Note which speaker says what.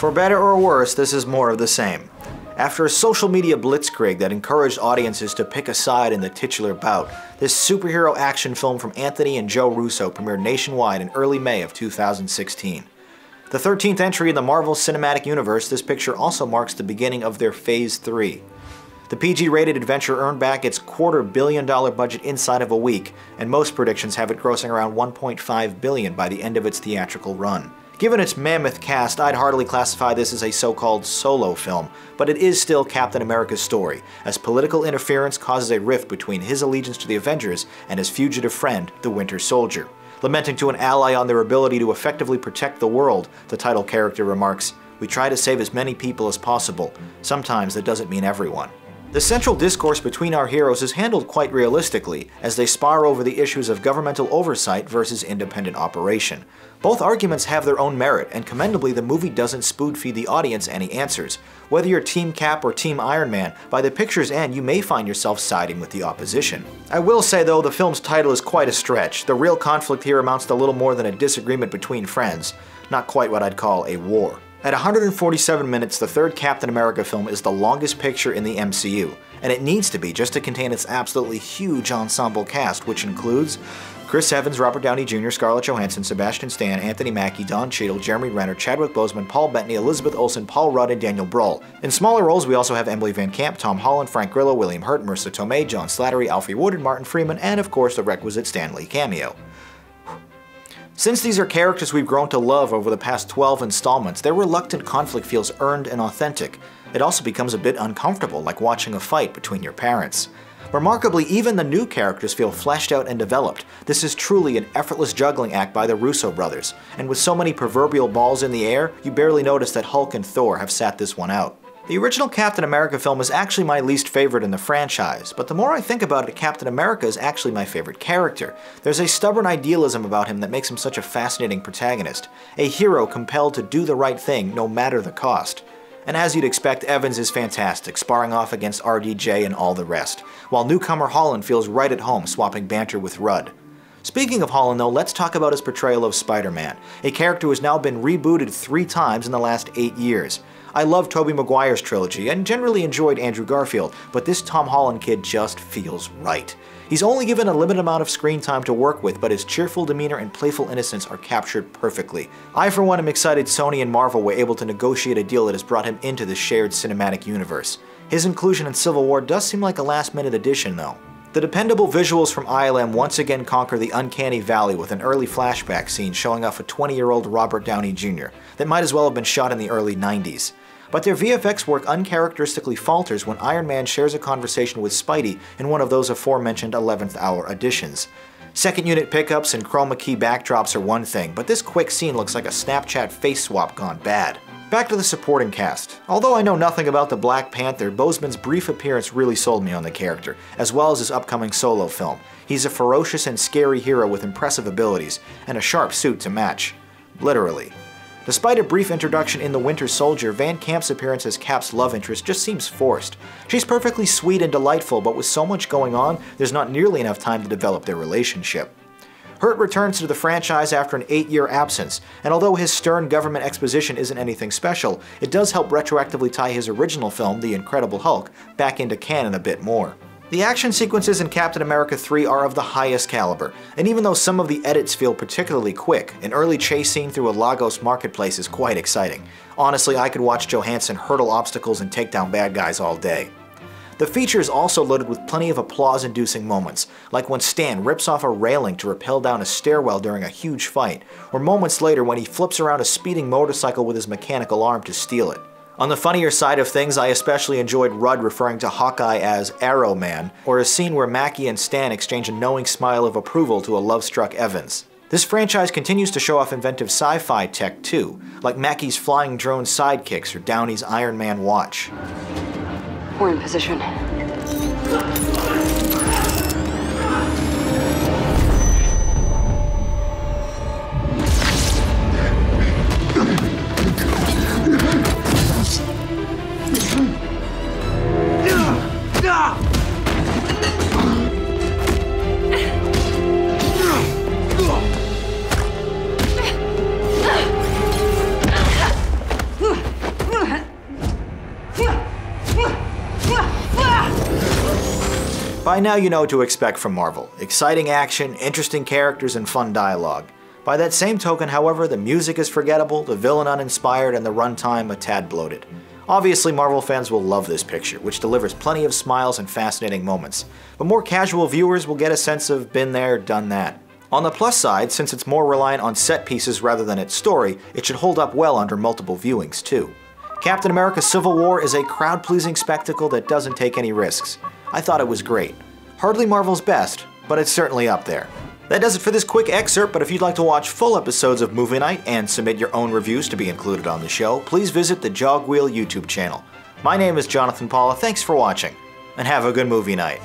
Speaker 1: For better or worse, this is more of the same. After a social media blitzkrieg that encouraged audiences to pick a side in the titular bout, this superhero action film from Anthony and Joe Russo premiered nationwide in early May of 2016. The 13th entry in the Marvel Cinematic Universe, this picture also marks the beginning of their Phase 3. The PG-rated adventure earned back its $250 million budget inside of a week, and most predictions have it grossing around $1.5 billion by the end of its theatrical run. Given its mammoth cast, I'd hardly classify this as a so-called solo film, but it is still Captain America's story, as political interference causes a rift between his allegiance to the Avengers and his fugitive friend, the Winter Soldier. Lamenting to an ally on their ability to effectively protect the world, the title character remarks, "We try to save as many people as possible. Sometimes that doesn't mean everyone." The central discourse between our heroes is handled quite realistically, as they spar over the issues of governmental oversight versus independent operation. Both arguments have their own merit, and commendably the movie doesn't spoon-feed the audience any answers. Whether you're Team Cap or Team Iron Man, by the picture's end you may find yourself siding with the opposition. I will say though, the film's title is quite a stretch. The real conflict here amounts to little more than a disagreement between friends, not quite what I'd call a war. At 147 minutes, the third Captain America film is the longest picture in the MCU, and it needs to be just to contain its absolutely huge ensemble cast, which includes Chris Evans, Robert Downey Jr., Scarlett Johansson, Sebastian Stan, Anthony Mackie, Cheadle, Jeremy Renner, Chadwick Boseman, Paul Bettany, Elizabeth Olsen, Paul Rudd, and Daniel Brühl. In smaller roles, we also have Emily VanCamp, Tom Holland, Frank Grillo, William Hurt, Marissa Tomei, Slattery, Alfre Woodard, Martin Freeman, and of course the requisite Stan Lee cameo. Since these are characters we've grown to love over the past 12 installments, their reluctant conflict feels earned and authentic. It also becomes a bit uncomfortable, like watching a fight between your parents. Remarkably, even the new characters feel fleshed out and developed. This is truly an effortless juggling act by the Russo brothers, and with so many proverbial balls in the air, you barely notice that Hulk and Thor have sat this one out. The original Captain America film is actually my least favorite in the franchise, but the more I think about it, Captain America is actually my favorite character. There's a stubborn idealism about him that makes him such a fascinating protagonist, a hero compelled to do the right thing no matter the cost. And as you'd expect, Evans is fantastic, sparring off against RDJ and all the rest, while newcomer Holland feels right at home swapping banter with Rudd. Speaking of Holland though, let's talk about his portrayal of Spider-Man, a character who has now been rebooted 3 times in the last 8 years. I love Tobey Maguire's trilogy and generally enjoyed Andrew Garfield, but this Tom Holland kid just feels right. He's only given a limited amount of screen time to work with, but his cheerful demeanor and playful innocence are captured perfectly. I for one am excited Sony and Marvel were able to negotiate a deal that has brought him into the shared cinematic universe. His inclusion in Civil War does seem like a last-minute addition though. The dependable visuals from ILM once again conquer the uncanny valley with an early flashback scene showing off a 20-year-old Robert Downey Jr. that might as well have been shot in the early 90s. But their VFX work uncharacteristically falters when Iron Man shares a conversation with Spidey in one of those aforementioned 11th hour editions. Second unit pickups and chroma key backdrops are one thing, but this quick scene looks like a Snapchat face swap gone bad. Back to the supporting cast. Although I know nothing about the Black Panther, Boseman's brief appearance really sold me on the character, as well as his upcoming solo film. He's a ferocious and scary hero with impressive abilities, and a sharp suit to match. Literally. Despite a brief introduction in The Winter Soldier, VanCamp's appearance as Cap's love interest just seems forced. She's perfectly sweet and delightful, but with so much going on, there's not nearly enough time to develop their relationship. Hurt returns to the franchise after an 8-year absence, and although his stern government exposition isn't anything special, it does help retroactively tie his original film, The Incredible Hulk, back into canon a bit more. The action sequences in Captain America 3 are of the highest caliber, and even though some of the edits feel particularly quick, an early chase scene through a Lagos marketplace is quite exciting. Honestly, I could watch Johansson hurdle obstacles and take down bad guys all day. The feature is also loaded with plenty of applause-inducing moments, like when Stan rips off a railing to rappel down a stairwell during a huge fight, or moments later when he flips around a speeding motorcycle with his mechanical arm to steal it. On the funnier side of things, I especially enjoyed Rudd referring to Hawkeye as Arrow Man, or a scene where Mackie and Stan exchange a knowing smile of approval to a love-struck Evans. This franchise continues to show off inventive sci-fi tech too, like Mackie's flying drone sidekicks or Downey's Iron Man watch.
Speaker 2: We're in position.
Speaker 1: By now you know what to expect from Marvel. Exciting action, interesting characters, and fun dialogue. By that same token, however, the music is forgettable, the villain uninspired, and the runtime a tad bloated. Obviously, Marvel fans will love this picture, which delivers plenty of smiles and fascinating moments, but more casual viewers will get a sense of been there, done that. On the plus side, since it's more reliant on set pieces rather than its story, it should hold up well under multiple viewings too. Captain America Civil War is a crowd-pleasing spectacle that doesn't take any risks. I thought it was great. Hardly Marvel's best, but it's certainly up there. That does it for this quick excerpt, but if you'd like to watch full episodes of Movie Night and submit your own reviews to be included on the show, please visit the Jogwheel YouTube channel. My name is Jonathan Paula, thanks for watching, and have a good movie night.